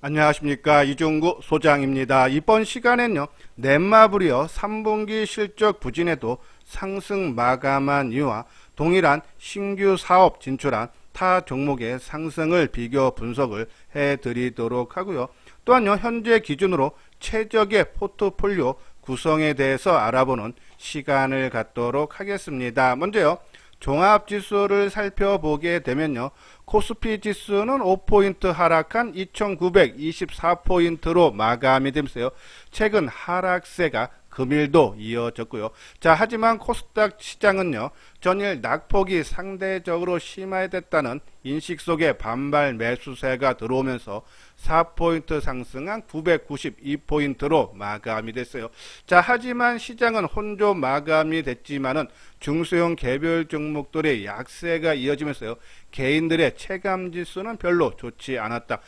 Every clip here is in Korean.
안녕하십니까, 이종구 소장입니다. 이번 시간엔요, 넷마블이요 3분기 실적 부진에도 상승 마감한 이유와 동일한 신규 사업 진출한 타 종목의 상승을 비교 분석을 해드리도록 하고요. 또한요, 현재 기준으로 최적의 포트폴리오 구성에 대해서 알아보는 시간을 갖도록 하겠습니다. 먼저요, 종합지수를 살펴보게 되면요, 코스피 지수는 5포인트 하락한 2924포인트로 마감이 되면서요, 최근 하락세가 금일도 이어졌고요. 자, 하지만 코스닥 시장은요, 전일 낙폭이 상대적으로 심화됐다는 인식 속에 반발 매수세가 들어오면서 4포인트 상승한 992포인트로 마감이 됐어요. 자, 하지만 시장은 혼조 마감이 됐지만은 중소형 개별 종목들의 약세가 이어지면서요, 개인들의 체감 지수는 별로 좋지 않았다.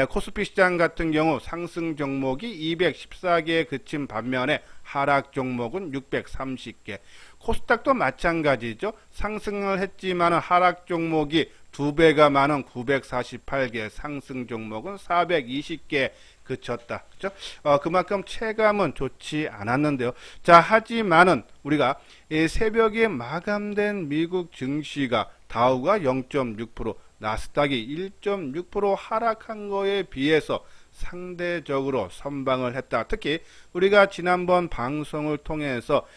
코스피 시장 같은 경우 상승 종목이 214개에 그친 반면에 하락 종목은 630개. 코스닥도 마찬가지죠. 상승을 했지만 하락 종목이 2배가 많은 948개, 상승 종목은 420개 그쳤다. 그죠? 그만큼 체감은 좋지 않았는데요. 자, 하지만은 우리가 새벽에 마감된 미국 증시가 다우가 0.6%, 나스닥이 1.6% 하락한 거에 비해서 상대적으로 선방을 했다. 특히 우리가 지난번 방송을 통해서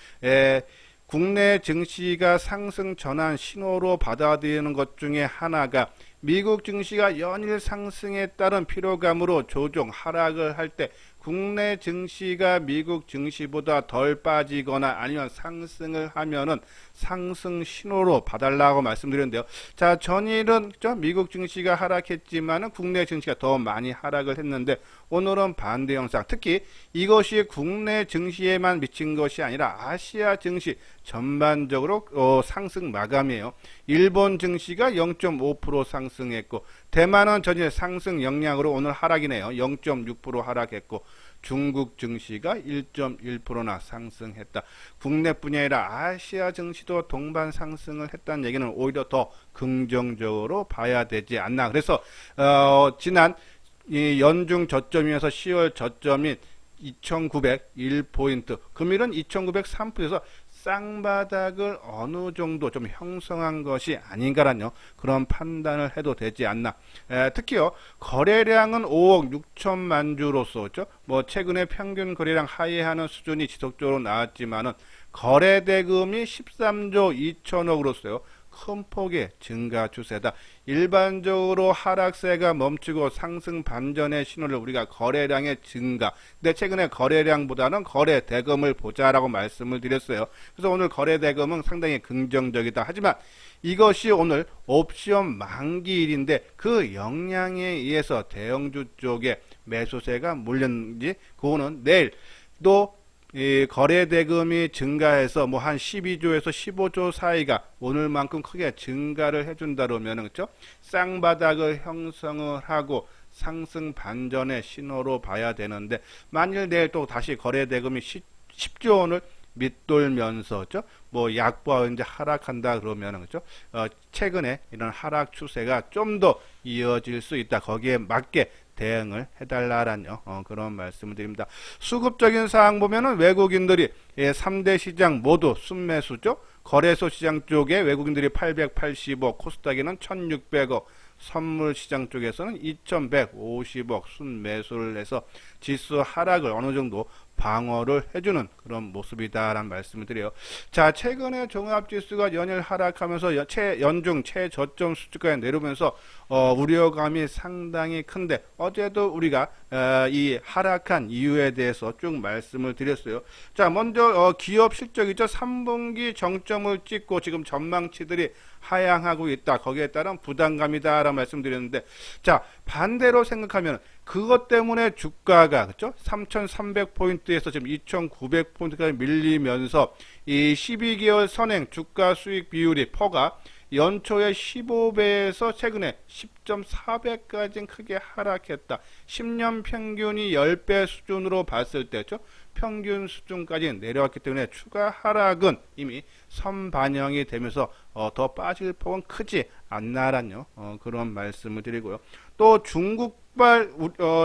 국내 증시가 상승 전환 신호로 받아들이는 것 중에 하나가 미국 증시가 연일 상승에 따른 피로감으로 조정 하락을 할 때 국내 증시가 미국 증시보다 덜 빠지거나 아니면 상승을 하면은 상승 신호로 봐달라고 말씀드렸는데요. 자, 전일은 미국 증시가 하락했지만은 국내 증시가 더 많이 하락을 했는데 오늘은 반대 형상. 특히 이것이 국내 증시에만 미친 것이 아니라 아시아 증시 전반적으로 상승 마감이에요. 일본 증시가 0.5% 상승했고 대만은 전일 상승 영향으로 오늘 하락이네요. 0.6% 하락했고 중국 증시가 1.1%나 상승했다. 국내뿐이 아니라 아시아 증시도 동반 상승을 했다는 얘기는 오히려 더 긍정적으로 봐야 되지 않나. 그래서 지난 이 연중 저점이어서 10월 저점인 2901포인트, 금일은 2903포인트에서 쌍바닥을 어느 정도 좀 형성한 것이 아닌가라는 그런 판단을 해도 되지 않나. 특히요, 거래량은 5억 6천만 주로서 뭐 최근에 평균 거래량 하회하는 수준이 지속적으로 나왔지만은 거래 대금이 13조 2천억으로서요. 큰 폭의 증가 추세다. 일반적으로 하락세가 멈추고 상승 반전의 신호를 우리가 거래량의 증가. 근데 최근에 거래량보다는 거래 대금을 보자라고 말씀을 드렸어요. 그래서 오늘 거래 대금은 상당히 긍정적이다. 하지만 이것이 오늘 옵션 만기일인데 그 영향에 의해서 대형주 쪽에 매수세가 몰렸는지 그거는 내일 또 이 거래 대금이 증가해서 뭐 한 12조에서 15조 사이가 오늘만큼 크게 증가를 해준다 그러면은 그렇죠? 쌍바닥을 형성을 하고 상승 반전의 신호로 봐야 되는데 만일 내일 또 다시 거래 대금이 10조 원을 밑돌면서 뭐 약보와 이제 하락한다 그러면은 그죠? 최근에 이런 하락 추세가 좀 더 이어질 수 있다. 거기에 맞게 대응을 해달라는 그런 말씀을 드립니다. 수급적인 사항 보면은 외국인들이 3대 시장 모두 순매수죠. 거래소 시장 쪽에 외국인들이 880억, 코스닥에는 1600억, 선물 시장 쪽에서는 2150억 순매수를 해서 지수 하락을 어느 정도 방어를 해주는 그런 모습이다라는 말씀을 드려요. 자, 최근에 종합지수가 연일 하락하면서 연중 최저점 수준까지 내려오면서 우려감이 상당히 큰데 어제도 우리가 이 하락한 이유에 대해서 쭉 말씀을 드렸어요. 자, 먼저 기업 실적이죠. 3분기 정점을 찍고 지금 전망치들이 하향하고 있다. 거기에 따른 부담감이다 라는 말씀드렸는데, 자, 반대로 생각하면 그것 때문에 주가가 그렇죠? 3,300포인트에서 지금 2,900포인트까지 밀리면서 이 12개월 선행 주가 수익 비율이 퍼가 연초에 15배에서 최근에 10.4배까지 크게 하락했다. 10년 평균이 10배 수준으로 봤을 때죠. 평균 수준까지 내려왔기 때문에 추가 하락은 이미 선반영이 되면서 더 빠질 폭은 크지 않나라는 그런 말씀을 드리고요. 또 중국발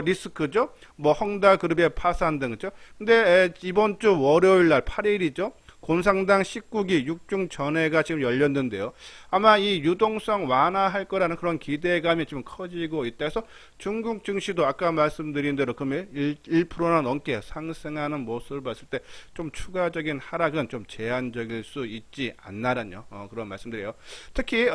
리스크죠. 뭐 헝다그룹의 파산 등죠. 근데 이번 주 월요일 날 8일이죠. 곤상당 19기 6중 전회가 지금 열렸는데요. 아마 이 유동성 완화할 거라는 그런 기대감이 좀 커지고 있다 해서 중국 증시도 아까 말씀드린 대로 금일 1%나 넘게 상승하는 모습을 봤을 때 좀 추가적인 하락은 좀 제한적일 수 있지 않나라는 그런 말씀드려요. 특히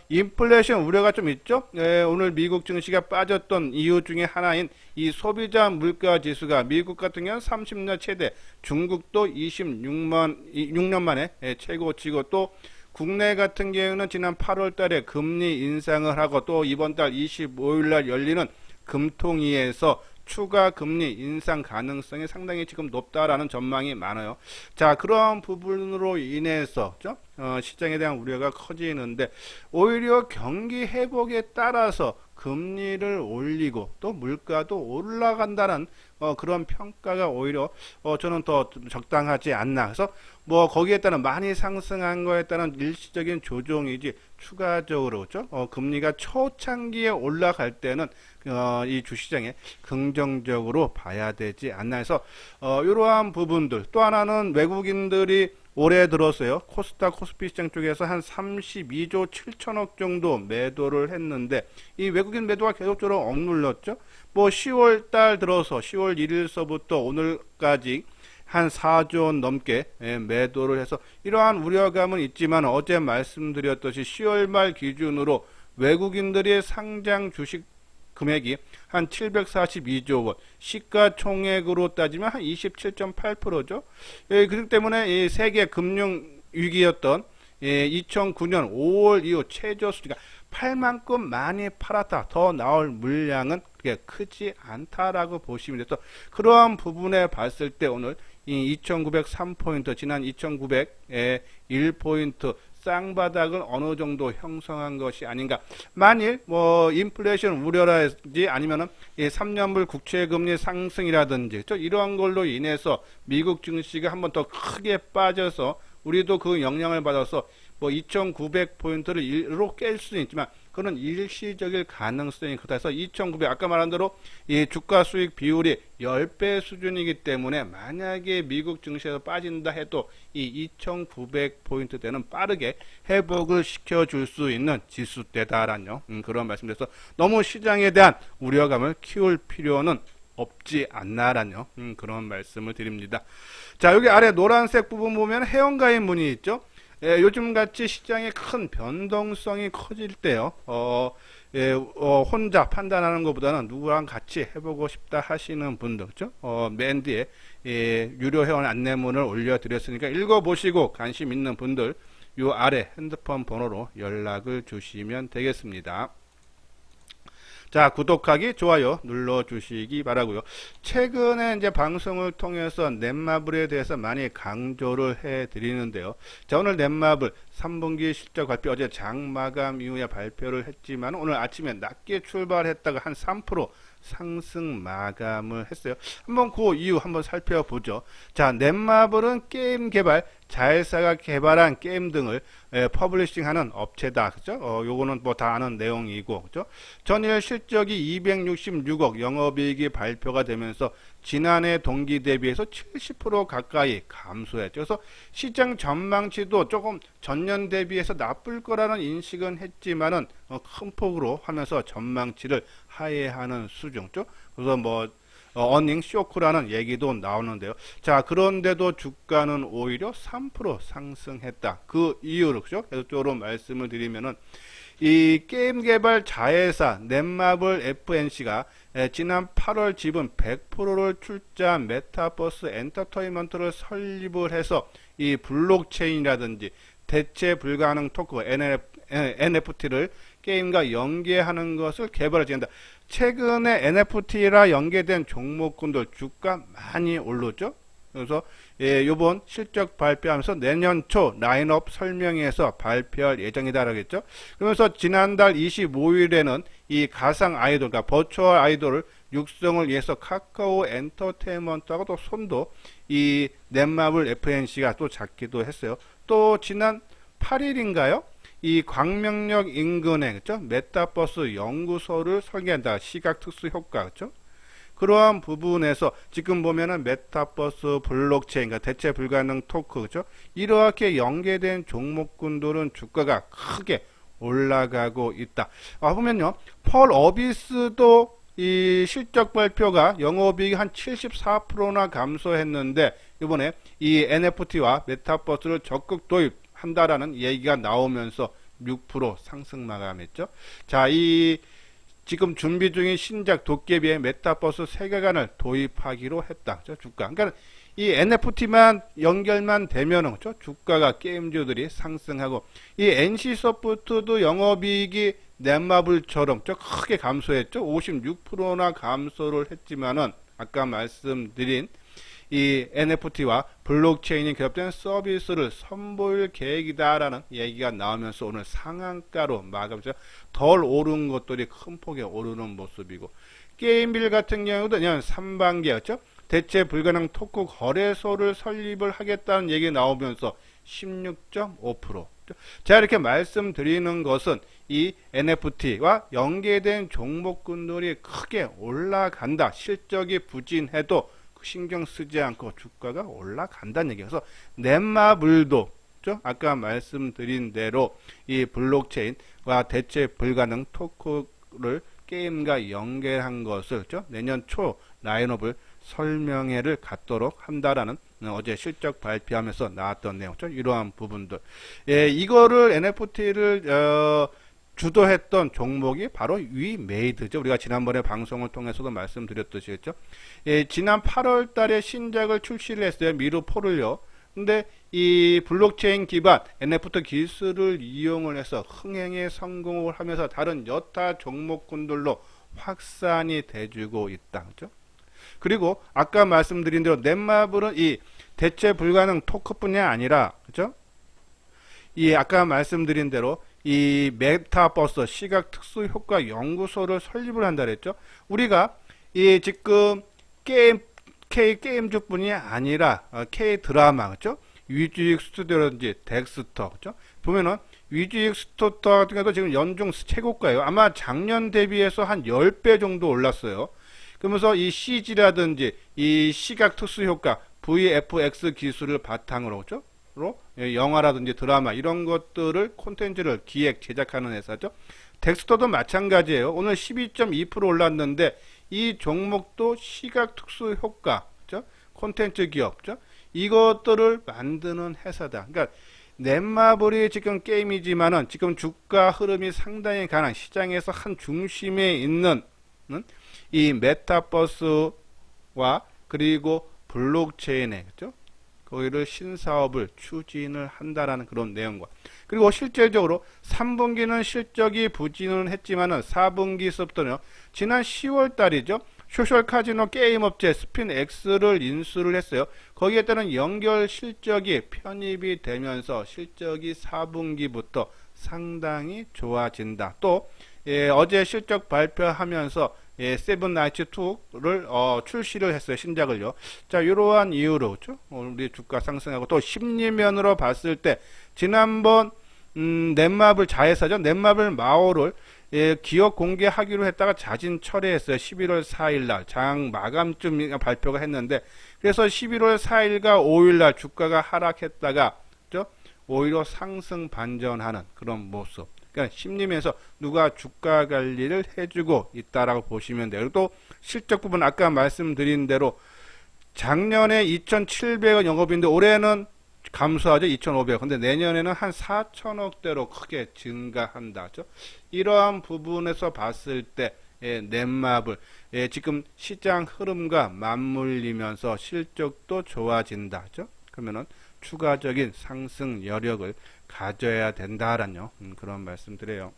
인플레이션 우려가 좀 있죠. 오늘 미국 증시가 빠졌던 이유 중에 하나인 이 소비자 물가 지수가 미국 같은 경우는 30년 최대, 중국도 6년 만에 최고치고 또 국내 같은 경우는 지난 8월 달에 금리 인상을 하고 또 이번 달 25일 날 열리는 금통위에서 추가 금리 인상 가능성이 상당히 지금 높다라는 전망이 많아요. 자, 그런 부분으로 인해서 시장에 대한 우려가 커지는데 오히려 경기 회복에 따라서 금리를 올리고 또 물가도 올라간다는 그런 평가가 오히려 저는 더 적당하지 않나. 그래서 뭐 거기에 따른 많이 상승한 거에 따른 일시적인 조정이지 추가적으로 금리가 초창기에 올라갈 때는 이 주시장에 긍정적으로 봐야 되지 않나 해서 이러한 부분들. 또 하나는 외국인들이 올해 들었어요. 코스닥 코스피 시장 쪽에서 한 32조 7천억 정도 매도를 했는데 이 외국인 매도가 계속적으로 억눌렸죠. 뭐 10월 달 들어서 10월 1일서부터 오늘까지 한 4조 원 넘게 매도를 해서 이러한 우려감은 있지만 어제 말씀드렸듯이 10월 말 기준으로 외국인들의 상장 주식 금액이 한 742조 원, 시가총액으로 따지면 한 27.8%죠. 그렇기 때문에 이 세계 금융 위기였던 2009년 5월 이후 최저 수치가 팔 만큼 많이 팔았다. 더 나올 물량은 그게 크지 않다라고 보시면 돼서 그러한 부분에 봤을 때 오늘 이 2903포인트, 지난 2900에 1포인트 쌍바닥을 어느 정도 형성한 것이 아닌가. 만일 뭐 인플레이션 우려라든지 아니면은 이 3년물 국채금리 상승이라든지 이러한 걸로 인해서 미국 증시가 한번 더 크게 빠져서 우리도 그 영향을 받아서 뭐 2900포인트를 1로 깰 수는 있지만 그건 일시적일 가능성이 크다 해서 2900 아까 말한 대로 이 주가 수익 비율이 10배 수준이기 때문에 만약에 미국 증시에서 빠진다 해도 이 2900포인트 대는 빠르게 회복을 시켜줄 수 있는 지수대다라는 그런 말씀드려서 너무 시장에 대한 우려감을 키울 필요는 없지 않나라는 그런 말씀을 드립니다. 자, 여기 아래 노란색 부분 보면 회원가입 문의 있죠. 요즘같이 시장의 큰 변동성이 커질 때요. 혼자 판단하는 것보다는 누구랑 같이 해보고 싶다 하시는 분들, 맨 뒤에 유료 회원 안내문을 올려드렸으니까 읽어보시고 관심 있는 분들 요 아래 핸드폰 번호로 연락을 주시면 되겠습니다. 자, 구독하기, 좋아요 눌러주시기 바라고요. 최근에 이제 방송을 통해서 넷마블에 대해서 많이 강조를 해드리는데요. 자, 오늘 넷마블 3분기 실적 발표 어제 장 마감 이후에 발표를 했지만 오늘 아침에 낮게 출발했다가 한 3% 상승 마감을 했어요. 한번 그 이유 한번 살펴보죠. 자, 넷마블은 게임 개발, 자회사가 개발한 게임 등을 퍼블리싱하는 업체다. 그죠? 요거는 뭐 다 아는 내용이고, 그죠? 전일 실적이 266억, 영업이익이 발표가 되면서 지난해 동기 대비해서 70% 가까이 감소했죠. 그래서 시장 전망치도 조금 전년 대비해서 나쁠 거라는 인식은 했지만은 큰 폭으로 하면서 전망치를 하회하는 수준죠. 그래서 뭐 어닝 쇼크라는 얘기도 나오는데요. 자, 그런데도 주가는 오히려 3% 상승했다. 그 이유를 그죠? 계속적으로 말씀을 드리면은 이 게임 개발 자회사 넷마블 FNC가 지난 8월 지분 100%를 출자한 메타버스 엔터테인먼트를 설립을 해서 이 블록체인이라든지 대체 불가능 토크 NFT를 게임과 연계하는 것을 개발을 진행한다. 최근에 NFT라 연계된 종목군들 주가 많이 오르죠. 그래서 요번 실적 발표하면서 내년 초 라인업 설명회에서 발표할 예정이다라고 했죠. 그러면서 지난달 25일에는 이 가상 아이돌, 그러니까 버추얼 아이돌을 육성을 위해서 카카오 엔터테인먼트하고 또 손도 이 넷마블 FNC가 또 잡기도 했어요. 또 지난 8일인가요? 이 광명역 인근에 그렇죠? 메타버스 연구소를 설계한다. 시각 특수 효과 그렇죠? 그러한 부분에서 지금 보면은 메타버스 블록체인, 그러니까 대체 불가능 토크 그렇죠? 이렇게 연계된 종목군들은 주가가 크게 올라가고 있다. 보면요, 펄 어비스도 이 실적 발표가 영업이익이 한 74%나 감소했는데 이번에 이 NFT와 메타버스를 적극 도입한다라는 얘기가 나오면서 6% 상승 마감했죠. 자, 이 지금 준비 중인 신작 도깨비의 메타버스 세계관을 도입하기로 했다. 주가. 그러니까 이 NFT만 연결만 되면은 그렇죠? 주가가 게임주들이 상승하고 이 NC소프트도 영업이익이 넷마블처럼 크게 감소했죠. 56%나 감소를 했지만은 아까 말씀드린 이 NFT와 블록체인이 결합된 서비스를 선보일 계획이다라는 얘기가 나오면서 오늘 상한가로 마감해서 덜 오른 것들이 큰 폭에 오르는 모습이고, 게임빌 같은 경우도 내년 3반기였죠. 대체 불가능 토크 거래소를 설립을 하겠다는 얘기 나오면서 16.5%. 자, 이렇게 말씀드리는 것은 이 NFT와 연계된 종목군들이 크게 올라간다. 실적이 부진해도 신경 쓰지 않고 주가가 올라간다는 얘기예요. 그래서 넷마블도 아까 말씀드린 대로 이 블록체인과 대체 불가능 토크를 게임과 연계한 것을 내년 초 라인업을 설명회를 갖도록 한다라는 어제 실적 발표하면서 나왔던 내용, 이러한 부분들. 이거를 NFT를 주도했던 종목이 바로 위메이드죠. 우리가 지난번에 방송을 통해서도 말씀드렸듯이 지난 8월 달에 신작을 출시를 했어요. 미루4를요. 근데 이 블록체인 기반 NFT 기술을 이용을 해서 흥행에 성공을 하면서 다른 여타 종목군들로 확산이 돼주고 있다. 그렇죠? 그리고 아까 말씀드린 대로 넷마블은 이 대체 불가능 토크뿐이 아니라 그렇죠? 이 아까 말씀드린 대로 이 메타버스 시각 특수 효과 연구소를 설립을 한다 그랬죠. 우리가 이 지금 게임주뿐이 아니라 K 드라마 그렇죠? 위주익 스튜디오라든지 덱스터 그렇죠? 보면은 위주익 스튜디오 같은 경우도 지금 연중 최고가예요. 아마 작년 대비해서 한 10배 정도 올랐어요. 그러면서 이 CG라든지 이 시각 특수 효과 VFX 기술을 바탕으로 그렇죠? 영화라든지 드라마 이런 것들을 콘텐츠를 기획 제작하는 회사죠. 덱스터도 마찬가지예요. 오늘 12.2% 올랐는데 이 종목도 시각 특수 효과 콘텐츠 기업죠. 이것들을 만드는 회사다. 그러니까 넷마블이 지금 게임이지만은 지금 주가 흐름이 상당히 강한 시장에서 한 중심에 있는 이 메타버스와 그리고 블록체인에 그렇죠? 거기를 신사업을 추진을 한다라는 그런 내용과, 그리고 실질적으로 3분기는 실적이 부진은 했지만은 4분기서부터는 지난 10월 달이죠. 소셜 카지노 게임 업체 스핀X를 인수를 했어요. 거기에 따른 연결 실적이 편입이 되면서 실적이 4분기부터 상당히 좋아진다. 또 어제 실적 발표하면서 세븐나이츠 2를 출시를 했어요. 신작을요. 자, 이러한 이유로 우리 주가 상승하고, 또 심리면으로 봤을 때 지난번 넷마블 자회사죠. 넷마블 마오를 기업 공개하기로 했다가 자진 철회했어요. 11월 4일날 장 마감쯤 발표가 했는데, 그래서 11월 4일과 5일날 주가가 하락했다가 오히려 상승 반전하는 그런 모습. 그러니까 심리면서 누가 주가 관리를 해주고 있다라고 보시면 돼요. 또 실적 부분 아까 말씀드린 대로 작년에 2,700원 영업인데 올해는 감소하죠. 2,500원. 근데 내년에는 한 4천억대로 크게 증가한다. 이러한 부분에서 봤을 때 넷마블 지금 시장 흐름과 맞물리면서 실적도 좋아진다. 그러면은 추가적인 상승 여력을 가져야 된다라는 그런 말씀드려요.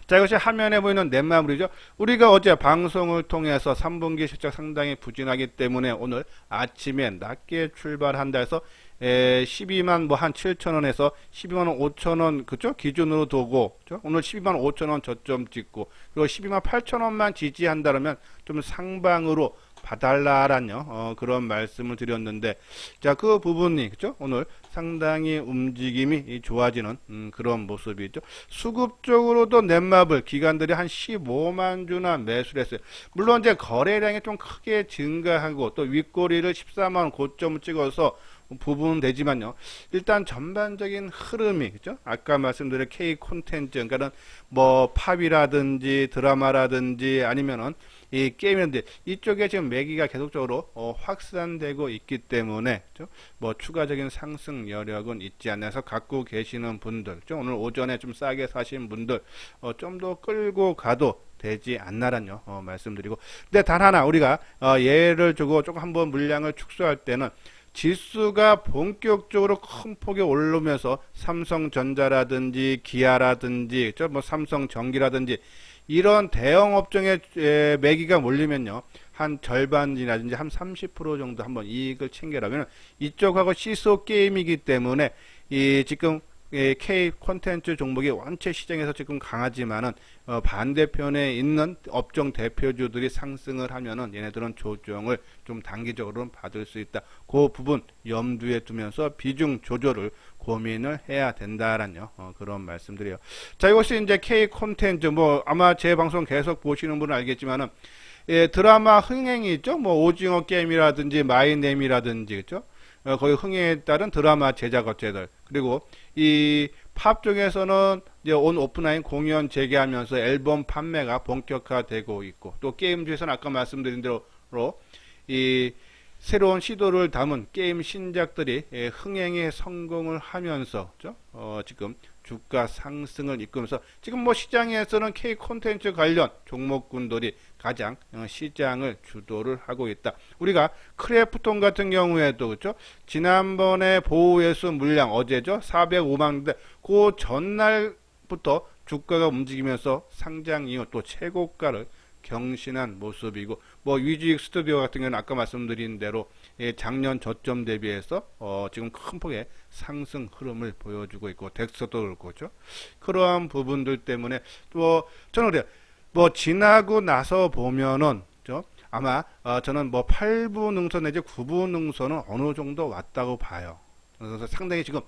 자, 이것이 화면에 보이는 넷마블이죠. 우리가 어제 방송을 통해서 3분기 실적 상당히 부진하기 때문에 오늘 아침에 낮게 출발한다 해서 12만 뭐 한 7천원에서 12만 5천원 그죠? 기준으로 두고 그죠? 오늘 12만 5천원 저점 찍고 그리고 12만 8천원만 지지한다면 좀 상방으로 봐달라라는 그런 말씀을 드렸는데, 자, 그 부분이 그죠? 오늘 상당히 움직임이 좋아지는 그런 모습이죠. 수급적으로도 넷마블 기관들이 한 15만 주나 매수를 했어요. 물론 이제 거래량이 좀 크게 증가하고 또 윗꼬리를 14만 원 고점을 찍어서 부분은 되지만요. 일단 전반적인 흐름이 그죠? 아까 말씀드린 K 콘텐츠, 그러니까는 뭐 팝이라든지 드라마라든지 아니면은 이 게임인데 이쪽에 지금 매기가 계속적으로 확산되고 있기 때문에 그죠? 뭐 추가적인 상승 여력은 있지 않아서 갖고 계시는 분들, 그죠? 오늘 오전에 좀 싸게 사신 분들 좀 더 끌고 가도 되지 않나란요 말씀드리고, 근데 단 하나 우리가 예를 두고 조금 한번 물량을 축소할 때는 지수가 본격적으로 큰 폭이 오르면서 삼성전자라든지 기아라든지 뭐 삼성전기라든지 이런 대형 업종의 매기가 몰리면요 한 절반이라든지 한 30% 정도 한번 이익을 챙겨라면 이쪽하고 시소 게임이기 때문에 이 지금 K 콘텐츠 종목이 원체 시장에서 지금 강하지만은 반대편에 있는 업종 대표주들이 상승을 하면은 얘네들은 조정을 좀 단기적으로는 받을 수 있다. 그 부분 염두에 두면서 비중 조절을 고민을 해야 된다라는 그런 말씀드려요. 자, 이것이 이제 K 콘텐츠 뭐 아마 제 방송 계속 보시는 분은 알겠지만은 드라마 흥행이 있죠. 뭐 오징어 게임이라든지 마이네임이라든지 그죠? 거기 흥행에 따른 드라마 제작 업체들, 그리고 이 팝 쪽에서는 이제 온 오프라인 공연 재개하면서 앨범 판매가 본격화되고 있고, 또 게임 중에서는 아까 말씀드린 대로 이 새로운 시도를 담은 게임 신작들이 흥행에 성공을 하면서 그죠? 지금 주가 상승을 이끌면서 지금 뭐 시장에서는 K 콘텐츠 관련 종목군들이 가장 시장을 주도를 하고 있다. 우리가 크래프톤 같은 경우에도 그렇죠? 지난번에 보호예수 물량 어제죠? 405만인데 그 전날부터 주가가 움직이면서 상장 이후 또 최고가를 경신한 모습이고, 뭐 위즈익 스튜디오 같은 경우는 아까 말씀드린 대로 작년 저점 대비해서 지금 큰 폭의 상승 흐름을 보여주고 있고, 덱스터도 그렇고 그렇죠? 그러한 부분들 때문에 또 저는 그래요. 뭐 지나고 나서 보면은 그렇죠? 아마 저는 뭐 8부 능선 내지 9부 능선은 어느 정도 왔다고 봐요. 그래서 상당히 지금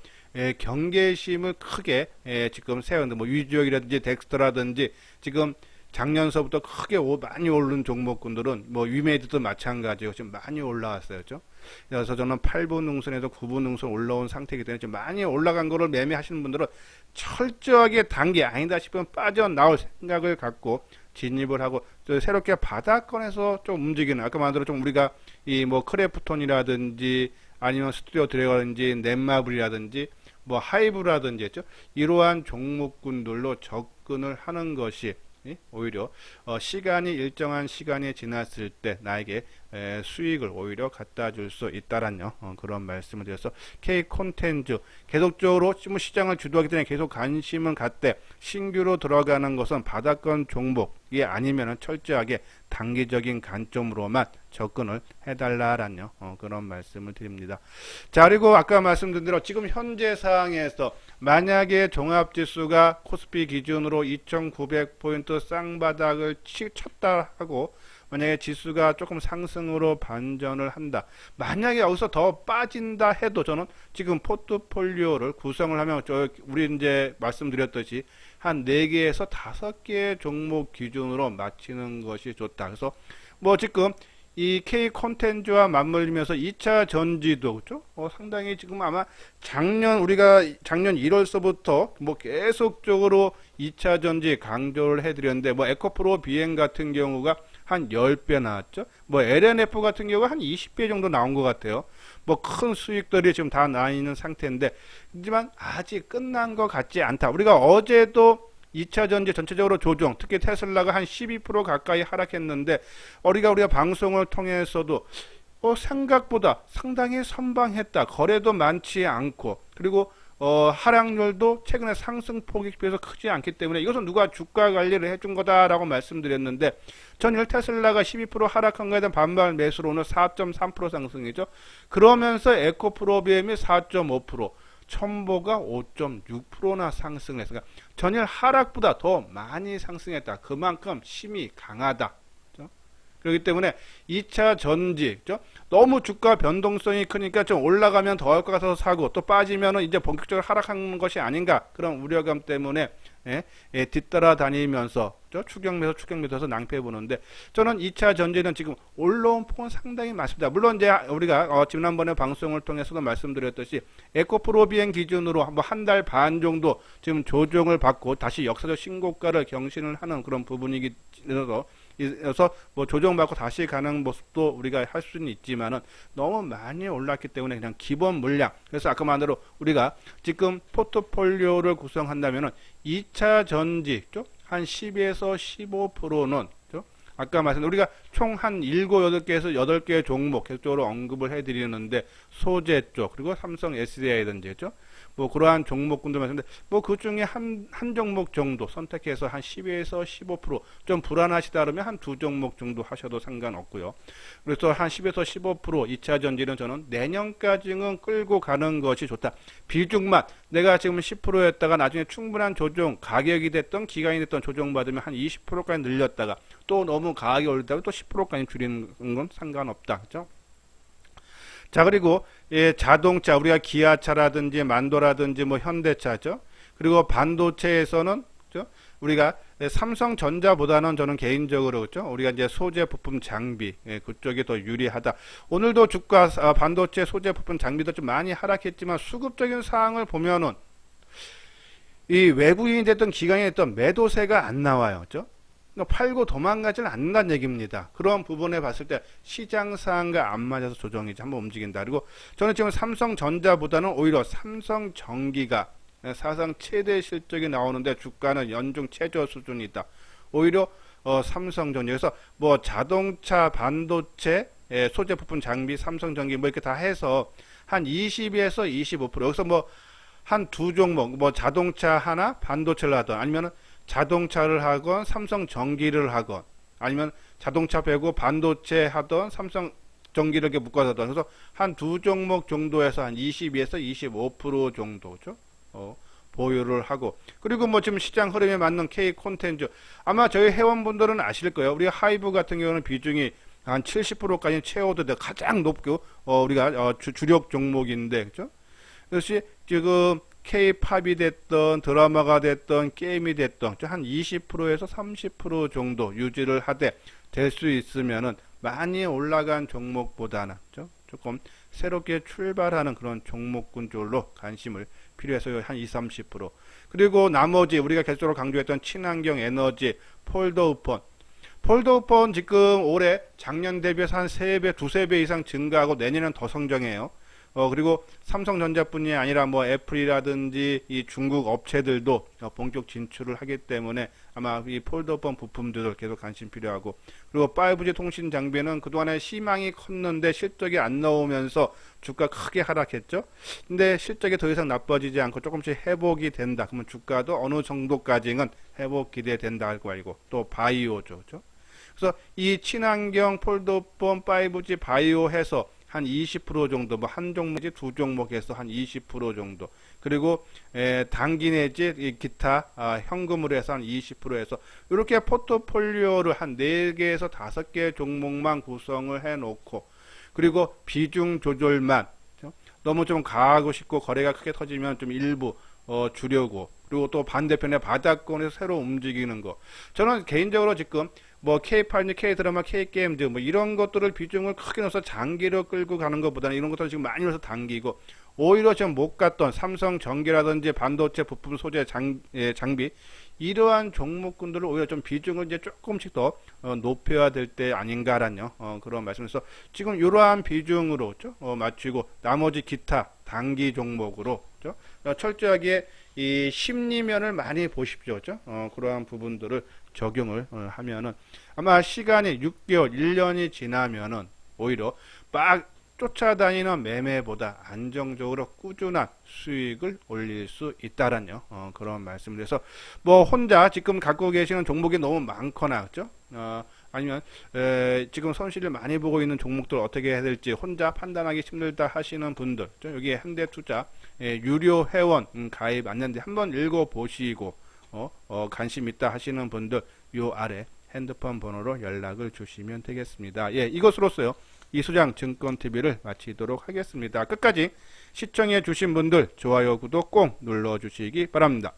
경계심을 크게 지금 세웠는데, 뭐 위즈익이라든지 덱스터라든지 지금 작년서부터 크게 많이 오른 종목군들은 뭐 위메이드도 마찬가지고 지금 많이 올라왔어요. 그렇죠? 그래서 저는 8부 능선에서 9부 능선 올라온 상태이기 때문에 좀 많이 올라간 거를 매매하시는 분들은 철저하게 단기 아니다 싶으면 빠져나올 생각을 갖고 진입을 하고, 또 새롭게 바닥권에서 좀 움직이는, 아까 말한 대로 좀 우리가 이 뭐 크래프톤이라든지 아니면 스튜디오 드래곤이라든지 넷마블이라든지 뭐 하이브라든지 했죠? 이러한 종목군들로 접근을 하는 것이 오히려 시간이 일정한 시간이 지났을 때 나에게 수익을 오히려 갖다 줄 수 있다라는 그런 말씀을 드려서, K 콘텐츠 계속적으로 시장을 주도하기 때문에 계속 관심은 갖되 신규로 들어가는 것은 바닥권 종목이 아니면 철저하게 단기적인 관점으로만 접근을 해달라라는 그런 말씀을 드립니다. 자, 그리고 아까 말씀드린 대로 지금 현재 상황에서 만약에 종합지수가 코스피 기준으로 2900포인트 쌍바닥을 쳤다 하고 만약에 지수가 조금 상승으로 반전을 한다, 만약에 여기서 더 빠진다 해도 저는 지금 포트폴리오를 구성을 하면 우리 이제 말씀드렸듯이 한 4개에서 5개의 종목 기준으로 맞추는 것이 좋다. 그래서 뭐 지금 이 K 콘텐츠와 맞물리면서 2차 전지도 그렇죠? 상당히 지금 아마 우리가 작년 1월서부터 뭐 계속적으로 2차 전지 강조를 해드렸는데, 뭐 에코프로 비행 같은 경우가 한 10배 나왔죠. 뭐 LNF 같은 경우가 한 20배 정도 나온 것 같아요. 뭐 큰 수익들이 지금 다 나 있는 상태인데, 하지만 아직 끝난 것 같지 않다. 우리가 어제도 2차 전지 전체적으로 조정, 특히 테슬라가 한 12% 가까이 하락했는데, 우리가 방송을 통해서도 생각보다 상당히 선방했다. 거래도 많지 않고, 그리고 하락률도 최근에 상승폭에 비해서 크지 않기 때문에 이것은 누가 주가 관리를 해준 거다라고 말씀드렸는데, 전일 테슬라가 12% 하락한 거에 대한 반발 매수로 오늘 4.3% 상승이죠. 그러면서 에코프로비엠이 4.5%, 첨보가 5.6%나 상승했으니까 전일 하락보다 더 많이 상승했다. 그만큼 힘이 강하다. 그렇기 때문에 2차 전지, 너무 주가 변동성이 크니까 좀 올라가면 더 할 것 같아서 사고, 또 빠지면은 이제 본격적으로 하락하는 것이 아닌가, 그런 우려감 때문에 뒤따라 다니면서 추격 매수해서 낭패 보는데, 저는 2차 전지는 지금 올라온 폭은 상당히 많습니다. 물론 이제 우리가 지난번에 방송을 통해서도 말씀드렸듯이 에코프로비엔 기준으로 뭐 한 달 반 정도 지금 조정을 받고 다시 역사적 신고가를 경신을 하는 그런 부분이기 때문에, 그래서 뭐 조정받고 다시 가는 모습도 우리가 할 수는 있지만은 너무 많이 올랐기 때문에 그냥 기본 물량. 그래서 아까 말대로 우리가 지금 포트폴리오를 구성한다면은 2차 전지 쪽 한 10에서 15%는 아까 말씀 우리가 총 한 7, 8개에서 8개의 종목 계속적으로 언급을 해드리는데, 소재 쪽 그리고 삼성 SDI든지 뭐 그러한 종목군들 말씀인데, 뭐 그 중에 한 종목 정도 선택해서 한 10에서 15%좀 불안하시다 그러면 한 두 종목 정도 하셔도 상관없고요. 그래서 한 10에서 15% 2차 전지는 저는 내년까지는 끌고 가는 것이 좋다. 비중만 내가 지금 10%였다가 나중에 충분한 조정, 가격이 됐던 기간이 됐던 조정받으면 한 20%까지 늘렸다가 또 너무 가격이 올리다가 또 10%까지 줄이는 건 상관없다. 그죠? 자, 그리고 자동차, 우리가 기아차라든지 만도라든지 뭐 현대차죠. 그리고 반도체에서는 우리가 삼성전자보다는 저는 개인적으로 우리가 이제 소재 부품 장비 그쪽이 더 유리하다. 오늘도 주가 반도체 소재 부품 장비도 좀 많이 하락했지만 수급적인 사항을 보면은 이 외국인이 됐던 기관이 됐던 매도세가 안 나와요. 팔고 도망가지는 않는다는 얘기입니다. 그런 부분에 봤을 때 시장 상황과 안 맞아서 조정이 한번 움직인다. 그리고 저는 지금 삼성전자보다는 오히려 삼성전기가 사상 최대 실적이 나오는데 주가는 연중 최저 수준이다. 오히려 삼성전기에서 뭐 자동차, 반도체, 소재 부품 장비, 삼성전기 뭐 이렇게 다 해서 한 20에서 25%, 여기서 뭐 한 두 종목, 뭐 자동차 하나, 반도체를 하던, 아니면 자동차를 하건 삼성전기를 하건, 아니면 자동차 빼고 반도체 하던 삼성전기를 이렇게 묶어서 하던, 그래서 한 두 종목 정도에서 한 22에서 25% 정도죠. 보유를 하고, 그리고 뭐 지금 시장 흐름에 맞는 K 콘텐츠, 아마 저희 회원분들은 아실 거예요. 우리 하이브 같은 경우는 비중이 한 70%까지 채워도 가장 높고 우리가 주력 종목인데, 그죠? 그것이 지금 K-팝이 됐던 드라마가 됐던 게임이 됐던 한 20%에서 30% 정도 유지를 하되 될 수 있으면은 많이 올라간 종목보다는 조금 새롭게 출발하는 그런 종목군 쪽으로 관심을 필요해서 한 20, 30%. 그리고 나머지 우리가 계속적으로 강조했던 친환경 에너지, 폴더폰 지금 올해 작년 대비해서 한 3배, 두세 배 이상 증가하고 내년은 더 성장해요. 그리고 삼성전자뿐이 아니라 뭐 애플이라든지 이 중국 업체들도 본격 진출을 하기 때문에 아마 이 폴더폰 부품들을 계속 관심 필요하고, 그리고 5G 통신 장비는 그동안에 희망이 컸는데 실적이 안 나오면서 주가 크게 하락했죠. 근데 실적이 더 이상 나빠지지 않고 조금씩 회복이 된다. 그러면 주가도 어느 정도까지는 회복 기대된다 할 거 알고, 또 바이오죠. 그렇죠? 그래서 이 친환경 폴더폰 5G 바이오 해서 한 20% 정도, 뭐 한 종목이 두 종목에서 한 20% 정도, 그리고 단기 내지 기타 현금으로 해서 한 20%에서 이렇게 포트폴리오를 한 4개에서 5개 종목만 구성을 해 놓고, 그리고 비중 조절만 너무 좀 가하고 싶고 거래가 크게 터지면 좀 일부 주려고, 그리고 또 반대편에 바닥권에서 새로 움직이는 거. 저는 개인적으로 지금 뭐 K8, K드라마, K게임즈 뭐 이런 것들을 비중을 크게 넣어서 장기로 끌고 가는 것보다는 이런 것들을 지금 많이 넣어서 당기고, 오히려 지금 못 갔던 삼성전기라든지 반도체 부품 소재 장비 이러한 종목군들을 오히려 좀 비중을 이제 조금씩 더 높여야 될 때 아닌가라는 그런 말씀에서 지금 이러한 비중으로 맞추고 나머지 기타 단기 종목으로 철저하게 이 심리면을 많이 보십시오. 그러한 부분들을 적용을 하면은 아마 시간이 6개월, 1년이 지나면은 오히려 막 쫓아다니는 매매보다 안정적으로 꾸준한 수익을 올릴 수 있다라는 그런 말씀드려서 뭐 혼자 지금 갖고 계시는 종목이 너무 많거나 그죠? 아니면 지금 손실을 많이 보고 있는 종목들 어떻게 해야 될지 혼자 판단하기 힘들다 하시는 분들 여기 현대투자 유료 회원 가입 안내인데 한번 읽어보시고 관심 있다 하시는 분들 요 아래 핸드폰 번호로 연락을 주시면 되겠습니다. 예, 이것으로서요 이수장 증권TV를 마치도록 하겠습니다. 끝까지 시청해 주신 분들 좋아요 구독 꼭 눌러 주시기 바랍니다.